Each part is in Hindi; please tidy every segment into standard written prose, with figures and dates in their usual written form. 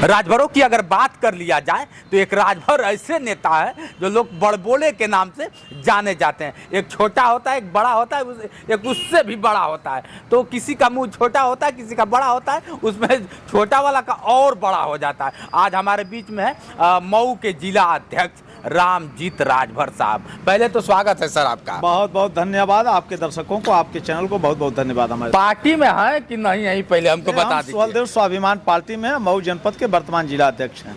राजभरों की अगर बात कर लिया जाए तो एक राजभर ऐसे नेता है जो लोग बड़बोले के नाम से जाने जाते हैं। एक छोटा होता है, एक बड़ा होता है, एक उससे भी बड़ा होता है। तो किसी का मुंह छोटा होता है, किसी का बड़ा होता है, उसमें छोटा वाला का और बड़ा हो जाता है। आज हमारे बीच में है मऊ के जिला अध्यक्ष रामजीत राजभर साहब। पहले तो स्वागत है सर आपका। बहुत बहुत धन्यवाद आपके दर्शकों को, आपके चैनल को बहुत बहुत धन्यवाद। हमारे पार्टी में है कि नहीं, यही पहले हमको बता दीजिए। सुहलदेव स्वाभिमान पार्टी में मऊ जनपद के वर्तमान जिला अध्यक्ष हैं।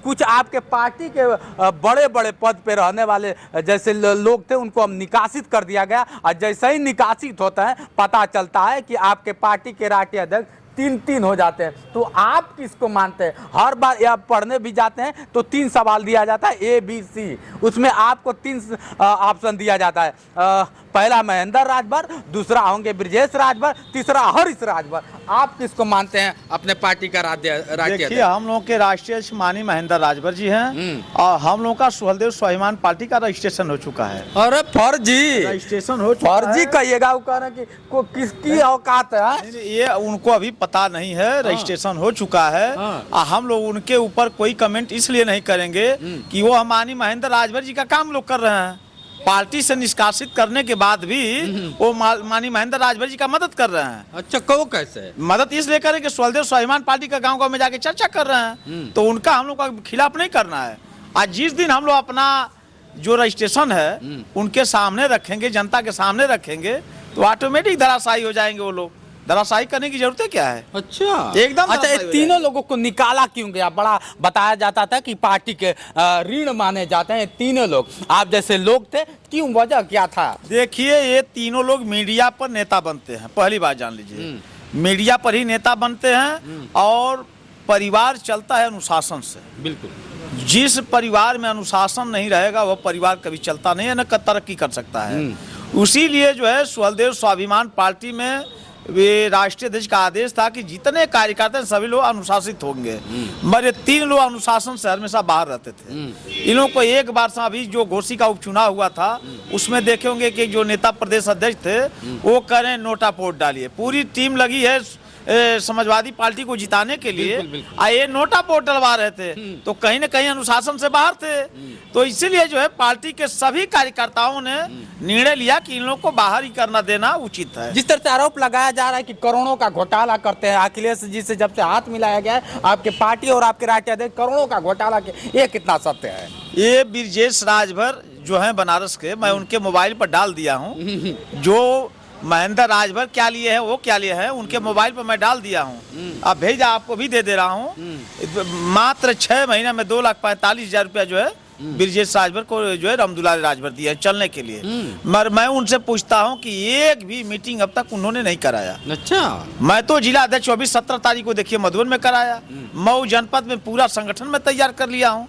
कुछ आपके पार्टी के बड़े बड़े पद पे रहने वाले जैसे लोग थे, उनको हम निकासित कर दिया गया। और जैसे ही निकासित होता है पता चलता है कि आपके पार्टी के राष्ट्रीय अध्यक्ष तीन हो जाते हैं। तो आप किसको मानते हैं? हर बार या पढ़ने भी जाते हैं तो 3 सवाल दिया जाता है, ABC, उसमें आपको 3 ऑप्शन दिया जाता है। पहला महेंद्र राजभर, दूसरा होंगे ब्रजेश राजभर, तीसरा हरीश राजभर। आप किसको मानते हैं अपने पार्टी का राष्ट्रीय? देखिए, हम लोग के राष्ट्रीय माननीय महेंद्र राजभर जी हैं और हम लोग का सुहलदेव स्वाभिमान पार्टी का रजिस्ट्रेशन हो चुका है। अरे फर्जी रजिस्ट्रेशन हो चुका फर्जी है। कहिएगा, वो कह रहे हैं कि किसकी औकात है। ये उनको अभी पता नहीं है, रजिस्ट्रेशन हो चुका है। हम लोग उनके ऊपर कोई कमेंट इसलिए नहीं करेंगे कि वो हमारी महेंद्र राजभर जी का काम लोग कर रहे हैं। पार्टी से निष्कासित करने के बाद भी वो माननीय महेंद्र राजभर जी का मदद कर रहे हैं। अच्छा, कहो कैसे? मदद इसलिए करें कि सुहलदेव स्वाभिमान पार्टी का गांव-गांव में जाके चर्चा कर रहे हैं, तो उनका हम लोग का खिलाफ नहीं करना है। आज जिस दिन हम लोग अपना जो रजिस्ट्रेशन है उनके सामने रखेंगे, जनता के सामने रखेंगे, तो ऑटोमेटिक धराशायी हो जाएंगे वो लोग। धराशायी करने की जरूरत क्या है? अच्छा, एकदम। अच्छा, ये तीनों लोगों को निकाला क्यों गया? बड़ा बताया जाता था कि पार्टी के ऋण माने जाते हैं तीनों लोग। आप जैसे लोग थे, क्यों, वजह क्या था? देखिए, ये तीनों लोग मीडिया पर नेता बनते हैं। पहली बात जान लीजिए, मीडिया पर ही नेता बनते हैं और परिवार चलता है अनुशासन से। बिल्कुल। जिस परिवार में अनुशासन नहीं रहेगा वह परिवार कभी चलता नहीं है, न तरक्की कर सकता है। उसी लिए जो है सुहलदेव स्वाभिमान पार्टी में वे राष्ट्रीय अध्यक्ष का आदेश था कि जितने कार्यकर्ता हैं सभी लोग अनुशासित होंगे। मगर 3 लोग अनुशासन से हमेशा बाहर रहते थे। इन लोगों को एक बार से अभी जो घोसी का उपचुनाव हुआ था उसमें देखे होंगे कि जो नेता प्रदेश अध्यक्ष थे वो कह रहे हैं नोटा वोट डालिए। पूरी टीम लगी है समाजवादी पार्टी को जिताने के लिए। ये नोटा वोट डलवा रहे थे, तो कहीं न कहीं अनुशासन से बाहर थे। तो इसीलिए जो है पार्टी के सभी कार्यकर्ताओं ने निर्णय लिया कि इन लोगों को बाहर ही करना देना उचित है। जिस तरह से आरोप लगाया जा रहा है कि करोड़ों का घोटाला करते हैं अखिलेश जी से, जब से हाथ मिलाया गया है आपके पार्टी और आपके राष्ट्रीय अध्यक्ष, करोड़ों का घोटाला के, ये कितना सत्य है? ये ब्रजेश राजभर जो है बनारस के, मैं उनके मोबाइल पर डाल दिया हूँ। जो महेंद्र राजभर क्या लिए है, वो क्या लिए है, उनके मोबाइल पर मैं डाल दिया हूँ। अब भेजा आपको भी दे दे रहा हूँ। मात्र 6 महीने में 2,45,000 रुपया जो है ब्रजेश राजभर को जो है रामदुलारी राजभर दिया चलने के लिए। मगर मैं उनसे पूछता हूँ कि एक भी मीटिंग अब तक उन्होंने नहीं कराया। अच्छा, मैं तो जिला अध्यक्ष 24-17 तारीख को देखिए मधुबन में कराया। मऊ जनपद में पूरा संगठन में तैयार कर लिया हूँ।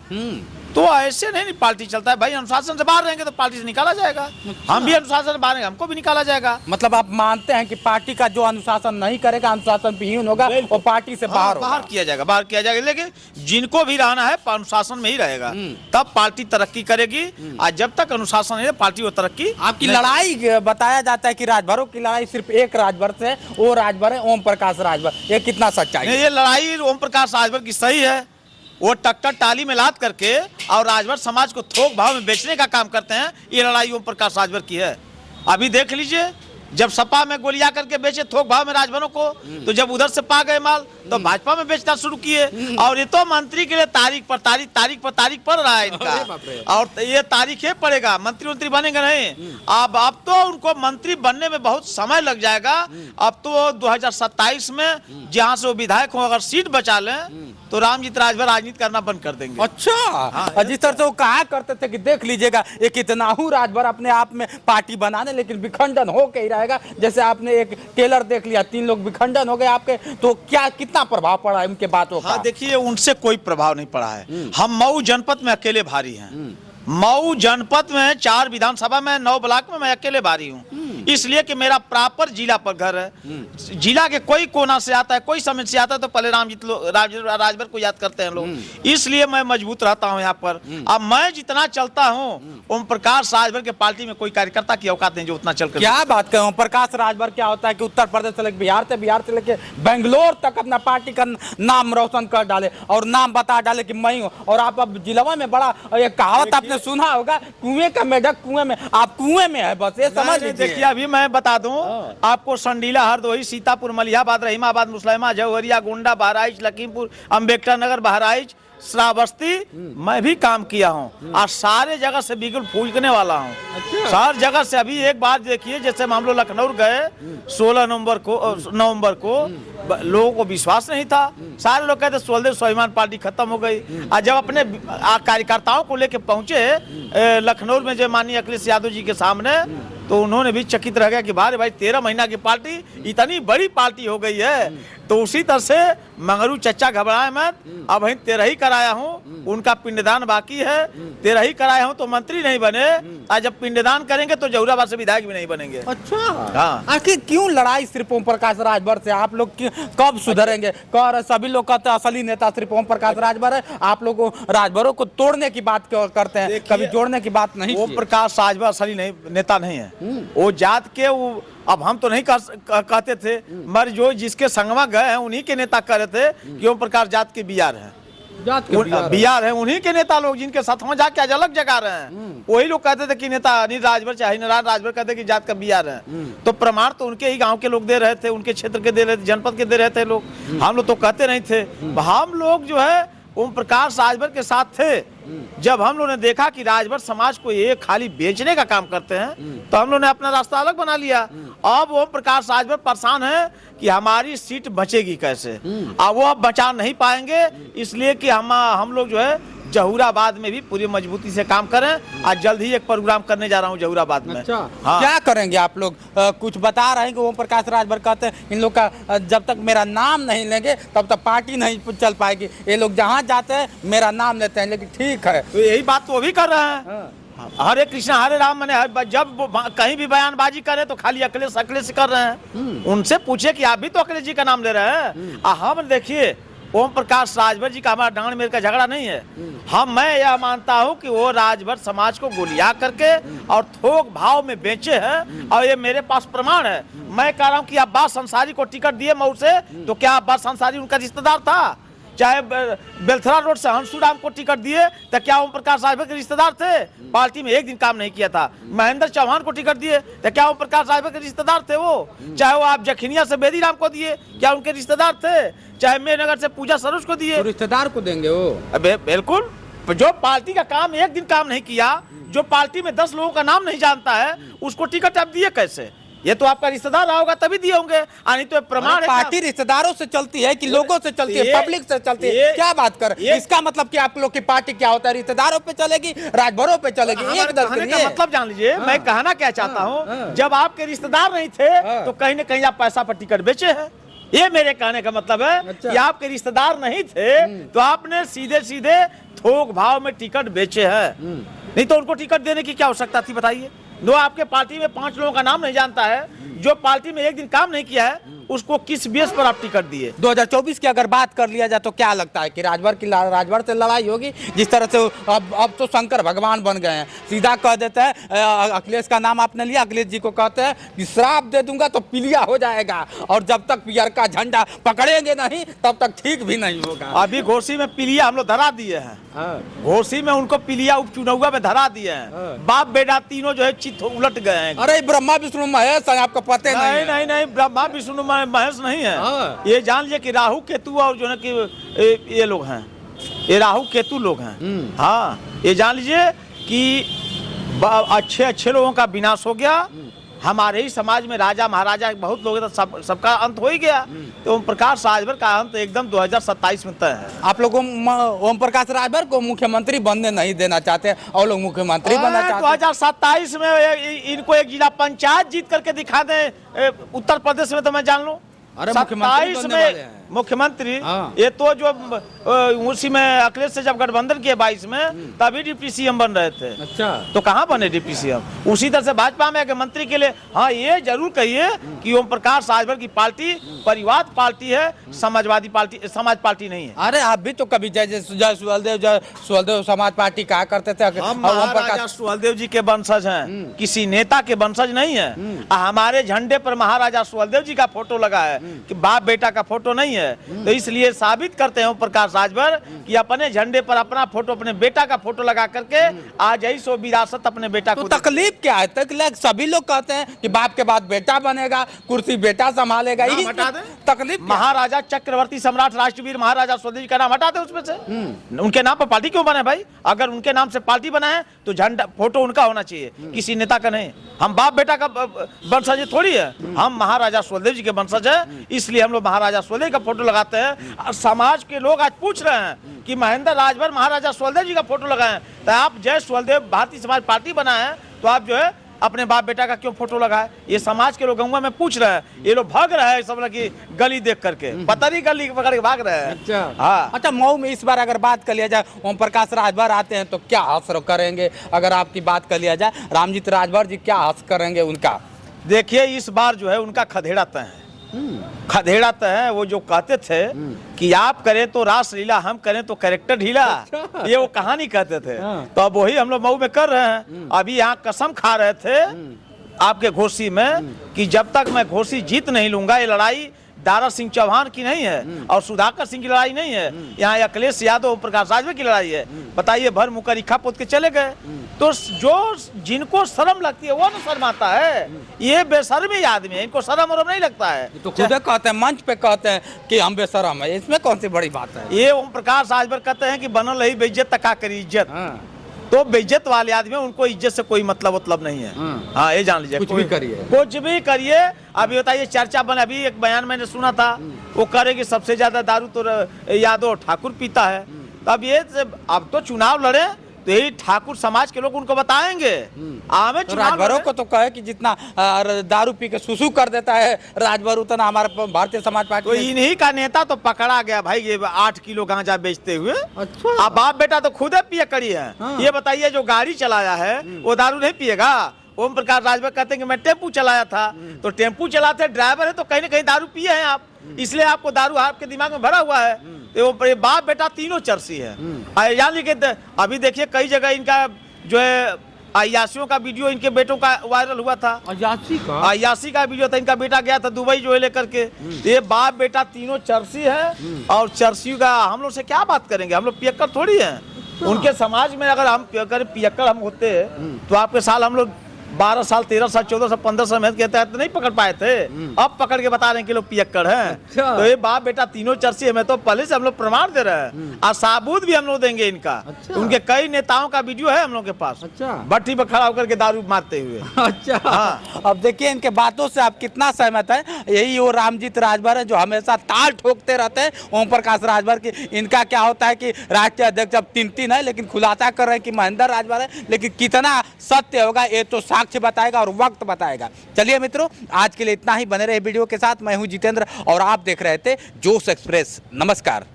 तो ऐसे नहीं पार्टी चलता है भाई। अनुशासन से बाहर रहेंगे तो पार्टी से निकाला जाएगा। हम भी अनुशासन से बाहर रहेंगे, हमको भी निकाला जाएगा। मतलब आप मानते हैं कि पार्टी का जो अनुशासन नहीं करेगा, अनुशासन विहीन होगा, वो पार्टी से बाहर किया जाएगा, बाहर किया जाएगा। लेकिन जिनको भी रहना है अनुशासन में ही रहेगा, तब पार्टी तरक्की करेगी। आज जब तक अनुशासन है पार्टी वो तरक्की। आपकी लड़ाई बताया जाता है कि राजभरों की लड़ाई सिर्फ एक राजभर से, वो राजभर है ओम प्रकाश राजभर। ये कितना सच्चाई है? ये लड़ाई ओम प्रकाश राजभर की सही है। वो टक्कर टाली में लाद करके और राजभर समाज को थोक भाव में बेचने का काम करते हैं। ये लड़ाई ओम प्रकाश राजभर की है। अभी देख लीजिए, जब सपा में गोलियां करके बेचे थोक भाव में राजभरों को, तो जब उधर से पा गए माल तो भाजपा में बेचना शुरू किए। और ये तो मंत्री के लिए तारीख पर तारीख पड़ रहा है इनका। और ये तारीख ही पड़ेगा, मंत्री बनेंगे नहीं। अब तो उनको मंत्री बनने में बहुत समय लग जाएगा। अब तो 2027 में जहाँ से वो विधायक हो, अगर सीट बचा लें तो रामजीत राजभर राजनीति करना बंद कर देंगे। अच्छा, जिस तरह से वो कहा करते थे कि देख लीजिएगा एक इतना राजभर अपने आप में पार्टी बनाने, लेकिन विखंडन हो के ही रहेगा। जैसे आपने एक टेलर देख लिया, 3 लोग विखंडन हो गए आपके, तो क्या कितना प्रभाव पड़ा है उनके बातों का? देखिए, उनसे कोई प्रभाव नहीं पड़ा है। हम मऊ जनपद में अकेले भारी हैं। मऊ जनपद में 4 विधानसभा में 9 ब्लॉक में मैं अकेले भारी हूँ। इसलिए कि मेरा प्रॉपर जिला पर घर है, जिला के कोई कोना से आता है, कोई समय से आता है तो पहले राजभर को याद करते हैं लोग, इसलिए मैं मजबूत रहता हूं यहाँ पर। अब मैं जितना चलता हूं, ओम प्रकाश राजभर के पार्टी में कोई कार्यकर्ता की औकात नहीं जो उतना चल कर। क्या बात करें, ओम प्रकाश राजभर क्या होता है कि उत्तर प्रदेश से लेकर बिहार से लेकर बेंगलोर तक अपना पार्टी का नाम रोशन कर डाले और नाम बता डाले कि मैं हूं। और आप अब जिलावा में बड़ा ये कहावत आपने सुना होगा, कुएं का मेढक कुएं में, आप कुएं में है बस, ये समझ लीजिए। देखिए अभी मैं बता दूं आपको, संडीला, हरदोई, सीतापुर, मलिहाबाद, रहीमाबाद, मुसलैमा, जौहरिया, गोंडा, बहराइच, लखीमपुर, अम्बेडकर नगर, बहराइच, श्रावस्ती मैं भी काम किया हूँ और सारे जगह से बिल्कुल फूकने वाला हूँ। सार जगह से अभी एक बात देखिए, जैसे हम लोग लखनऊ गए 16 नवंबर को लोगों को विश्वास नहीं था, सारे लोग कहते सुहलदेव स्वाभिमान पार्टी खत्म हो गई। और जब अपने कार्यकर्ताओं को लेकर पहुंचे लखनऊ में जो माननीय अखिलेश यादव जी के सामने, तो उन्होंने भी चकित रह गया कि भाई 13 महीना की पार्टी इतनी बड़ी पार्टी हो गई है। तो उसी तरह से मंगरू चचा घबराए मत, अब वहीं 13 ही कराया हूँ, उनका पिंडदान बाकी है, 13 ही कराया हूँ तो मंत्री नहीं बने, और जब पिंडदान करेंगे तो जहुराबाद से विधायक भी नहीं बनेंगे। अच्छा हाँ। आखिर क्यों लड़ाई सिर्फ ओम प्रकाश राजभर से? आप लोग कब सुधरेंगे? सभी लोग कहते हैं असली नेता सिर्फ ओम प्रकाश राजभर है, आप लोग कहते को तोड़ने की बात क्यों करते हैं, कभी जोड़ने की बात नहीं। ओम प्रकाश राजभर असली नहीं नेता नहीं है, वो जात के अब हम तो नहीं कहते थे, मगर जो जिसके संगमा गए हैं उन्हीं के नेता कह रहे थे कि ओम प्रकाश जात के बियार है, बिहार है, उन्हीं के नेता लोग जिनके साथ वहां जाके आज अलग जगह रहे हैं, वही लोग कहते थे कि नेता अनिल राजभर चाहे नारायण राजभर कहते कि जात का बिहार है। तो प्रमाण तो उनके ही गांव के लोग दे रहे थे, उनके क्षेत्र के दे रहे थे, जनपद के दे रहे थे लोग, हम लोग तो कहते नहीं थे। हम लोग जो है ओम प्रकाश राजभर के साथ थे। जब हम लोगों ने देखा कि राजभर समाज को ये खाली बेचने का काम करते हैं, तो हम लोगों ने अपना रास्ता अलग बना लिया। अब ओम प्रकाश राजभर परेशान है कि हमारी सीट बचेगी कैसे, अब वो अब बचा नहीं पाएंगे, इसलिए कि हम लोग जो है जहुराबाद में भी पूरी मजबूती से काम करें। आज जल्द ही एक प्रोग्राम करने जा रहा हूं जहुराबाद में। अच्छा। हाँ। क्या करेंगे आप लोग? कुछ बता रहे हैं कि ओम प्रकाश राजभर कहते हैं इन लोग का जब तक मेरा नाम नहीं लेंगे तब तक पार्टी नहीं चल पाएगी, ये लोग जहाँ जाते हैं मेरा नाम लेते हैं। लेकिन ठीक है, तो यही बात तो वो भी कर रहे हैं। हरे कृष्णा हरे राम, मैंने जब कहीं भी बयानबाजी करे तो खाली अखिलेश अखिलेश कर रहे हैं। उनसे पूछे कि आप भी तो अखिलेश जी का नाम ले रहे हैं। हम देखिए ओम प्रकाश राजभर जी का हमारा डांड मेल का झगड़ा नहीं है। मैं यह मानता हूं कि वो राजभर समाज को गोलिया करके और थोक भाव में बेचे हैं, और ये मेरे पास प्रमाण है। मैं कह रहा हूं कि अब्बास अंसारी को टिकट दिए मऊ से, तो क्या अब्बास अंसारी उनका रिश्तेदार था? चाहे बेलथरा रोड से हंसुराम को टिकट दिए तो क्या ओम प्रकाश राजभर के रिश्तेदार थे? पार्टी में एक दिन काम नहीं किया था। महेंद्र चौहान को टिकट दिए तो क्या ओम प्रकाश राजभर के रिश्तेदार थे वो? चाहे वो आप जखिनिया से बेदीराम को दिए, क्या उनके रिश्तेदार थे? चाहे मेरनगर से पूजा सरोज को दिए, तो रिश्तेदार को देंगे वो? अबे बिल्कुल। जो पार्टी का काम एक दिन काम नहीं किया, जो पार्टी में 10 लोगों का नाम नहीं जानता है, उसको टिकट आप दिए कैसे? ये तो आपका रिश्तेदार रहा होगा तभी दिए होंगे, नहीं तो प्रमाण है। पार्टी रिश्तेदारों से चलती है कि लोगों से चलती है, पब्लिक से चलती है? क्या बात कर, इसका मतलब कि आप लोग की पार्टी क्या होता है? रिश्तेदारों पे चलेगी, राजभरों पे चलेगी? एक कहने का मतलब जान लीजिए, मैं कहना क्या चाहता हूँ, जब आपके रिश्तेदार नहीं थे तो कहीं न कहीं आप पैसा पर टिकट बेचे हैं। ये मेरे कहने का मतलब है। अच्छा। कि आपके रिश्तेदार नहीं थे तो आपने सीधे सीधे थोक भाव में टिकट बेचे हैं, नहीं तो उनको टिकट देने की क्या आवश्यकता थी बताइए? जो आपके पार्टी में 5 लोगों का नाम नहीं जानता है, जो पार्टी में एक दिन काम नहीं किया है, उसको किस बेस पर आप टिकट दिए? 2024 की अगर बात कर लिया जाए तो क्या लगता है कि राजभर से लड़ाई होगी? जिस तरह से अब तो शंकर भगवान बन गए हैं, सीधा कह देते हैं। अखिलेश का नाम आपने लिया, अखिलेश जी को कहते हैं कि श्राप दे दूंगा तो पीलिया हो जाएगा, और जब तक पियर का झंडा पकड़ेंगे नहीं तब तक ठीक भी नहीं होगा। अभी घोसी में पीलिया हम लोग धरा दिए हैं, घोसी में उनको पीलिया उपचुनाव में धरा दिए हैं। बाप बेटा तीनों जो है चित उलट गए हैं। अरे ब्रह्मा विष्णु महेश आपको पता नहीं? नहीं, ब्रह्मा विष्णु महेश नहीं है। ये जान लीजिए कि राहु केतु और जो है कि ये लोग हैं, ये राहु केतु लोग हैं। हाँ, ये जान लीजिए कि अच्छे लोगों का विनाश हो गया। हमारे ही समाज में राजा महाराजा बहुत लोग हैं, तो सबका अंत हो ही गया। तो ओम प्रकाश राजभर का अंत एकदम 2027 में तय है। आप लोग ओम प्रकाश राजभर को मुख्यमंत्री बनने नहीं देना चाहते, और लोग मुख्यमंत्री बनना चाहते हैं। 2027 में इनको एक जिला पंचायत जीत करके दिखा दे उत्तर प्रदेश में, तो मैं जान लूं। 27 में मुख्यमंत्री, हाँ। ये तो जो उसी में अखिलेश से जब गठबंधन किए 22 में, तभी डिप्टी सीएम बन रहे थे। अच्छा, तो कहाँ बने डिप्टी सीएम? उसी तरह से भाजपा में आके मंत्री के लिए, हाँ ये जरूर कहिए कि ओम प्रकाश राजभर की पार्टी परिवार पार्टी है, समाजवादी पार्टी, समाज पार्टी नहीं है। अरे आप भी तो कभी जय सुहलदेव समाज पार्टी कहा करते थे। हम और ओम महाराजा प्रकाश सुहलदेव जी के वंशज हैं, किसी नेता के वंशज नहीं है। हमारे झंडे पर महाराजा सुहलदेव जी का फोटो लगा है, कि बाप बेटा का फोटो नहीं है। तो इसलिए साबित करते हैं ओम प्रकाश राजभर कि अपने झंडे पर अपना फोटो, अपने बेटा का फोटो लगा करके आज यही सो विरासत अपने बेटा तो को। तकलीफ क्या है? तकलीफ सभी लोग कहते हैं कि बाप के बाद बेटा बनेगा, कुर्सी बेटा संभालेगा। नाम यही हटा दें। तकलीफ क्या है? महाराजा चक्रवर्ती सम्राट राष्ट्रवीर महाराजा सुहलदेव जी का नाम हटा दे उसमें से। उनके नाम पर पार्टी क्यों बने भाई? अगर उनके नाम से पार्टी बना है तो झंडा फोटो उनका होना चाहिए, किसी नेता का नहीं। हम बाप बेटा का वंशज थोड़ी है, हम महाराजा सुहलदेव जी के वंशज है, इसलिए हम लोग महाराजा सुहलदेव का फोटो लगाते हैं। और समाज के लोग आज पूछ रहे हैं कि महेंद्र राजभर महाराजा सुहलदेव जी का फोटो लगाएं, तो आप जय सुहलदेव भारतीय समाज पार्टी बनाए, तो आप जो है अपने बाप बेटा का क्यों फोटो लगाए? ये समाज के लोग गंगा में पूछ रहे हैं। ये लोग भाग रहे हैं सब लोग की गली देख करके, पता नहीं गली पकड़ के भाग रहे हैं। अच्छा, हाँ। अच्छा, मऊ में इस बार अगर बात कर लिया जाए, ओम प्रकाश राजभर आते हैं तो क्या असर करेंगे? अगर आपकी बात कर लिया जाए, रामजीत राजभर जी क्या असर करेंगे उनका? देखिए इस बार जो है उनका खदेड़ा तय है, खदेड़ा तय है। वो जो कहते थे कि आप करें तो रासलीला, हम करें तो कैरेक्टर ढीला, ये वो कहानी कहते थे। हाँ। तो अब वही हम लोग मऊ में कर रहे हैं। अभी यहाँ कसम खा रहे थे आपके घोसी में कि जब तक मैं घोसी जीत नहीं लूंगा, ये लड़ाई दारा सिंह चौहान की नहीं है और सुधाकर सिंह की लड़ाई नहीं है, यहाँ अखिलेश यादव ओम प्रकाश राजभर की लड़ाई है। बताइए, भर मुकर इक्का पोत के चले गए। तो जो जिनको शर्म लगती है वो न शर्माता है। ये बेशर्मी आदमी है, इनको शर्म वरम नहीं लगता है। तो खुद कहते हैं, मंच पे कहते हैं कि हम बेशरम है, इसमें कौन सी बड़ी बात है? ये ओम प्रकाश राजभर कहते हैं कि बनल रही बेइज्जत तका करी इज्जत। हाँ। तो बेइज्जत वाले आदमी, उनको इज्जत से कोई मतलब नहीं है। हाँ, ये जान लीजिए, कुछ भी करिए, कुछ भी करिए। अभी बताइए, चर्चा बने, अभी एक बयान मैंने सुना था, वो कह रहे कि सबसे ज्यादा दारू तो यादव ठाकुर पीता है। तो अब तो चुनाव लड़े तो यही ठाकुर समाज के लोग उनको बताएंगे। आमे तो राजभरों को तो कहे कि जितना दारू पी के सुसु कर देता है राजभर, उतना हमारे भारतीय समाज पार्टी तो इन्हीं का नेता तो पकड़ा गया भाई, ये 8 किलो गांजा बेचते हुए। अच्छा, अब बाप बेटा तो खुद पिए कड़ी है। हाँ। ये बताइए, जो गाड़ी चलाया है वो दारू नहीं पिएगा? ओम प्रकाश राजभर कहते हैं कि मैं टेम्पू चलाया था। तो टेम्पू चलाते ड्राइवर है तो कहीं ना कहीं दारू पिए हैं आप, इसलिए आपको दारू आपके दिमाग में भरा हुआ है। तो वो बाप बेटा तीनों चर्सी है। यानी कि अभी देखिए कई जगह इनका जो है अयासियों का वीडियो इनके बेटों का वायरल हुआ था। अयासी का वीडियो था, इनका बेटा गया था दुबई जो है लेकर के। ये बाप बेटा तीनों चर्सी है। और चर्सी का हम लोग से क्या बात करेंगे? हम लोग पियक्कर थोड़ी हैं। उनके समाज में अगर हम पियक्कर हम होते तो आपके साल हम लोग 12 साल 13 साल 14 साल 15 साल मेहनत के तहत नहीं पकड़ पाए थे। अब पकड़ के बता रहे हैं कि लोग पियक्कड़ हैं। अच्छा। तो ये बाप बेटा तीनों चर्ची है। मैं तो पहले से हम लोग प्रमाण दे रहे हैं और साबूत भी हम लोग देंगे इनका। अच्छा। उनके कई नेताओं का वीडियो है हम लोग के पास। अच्छा। भट्टी पर खड़ा होकर के दारू मारते हुए। अच्छा, हाँ। अब देखिए इनके बातों से आप कितना सहमत है। यही वो रामजीत राजभर है जो हमेशा ताल ठोकते रहते हैं ओम प्रकाश राजभर की। इनका क्या होता है कि राष्ट्रीय अध्यक्ष अब 3 है, लेकिन खुलासा कर रहे हैं कि महेंद्र राजभर है, लेकिन कितना सत्य होगा ये तो साक्ष्य बताएगा और वक्त बताएगा। चलिए मित्रों, आज के लिए इतना ही। बने रहे वीडियो के साथ। मैं हूं जितेंद्र और आप देख रहे थे जोश एक्सप्रेस। नमस्कार।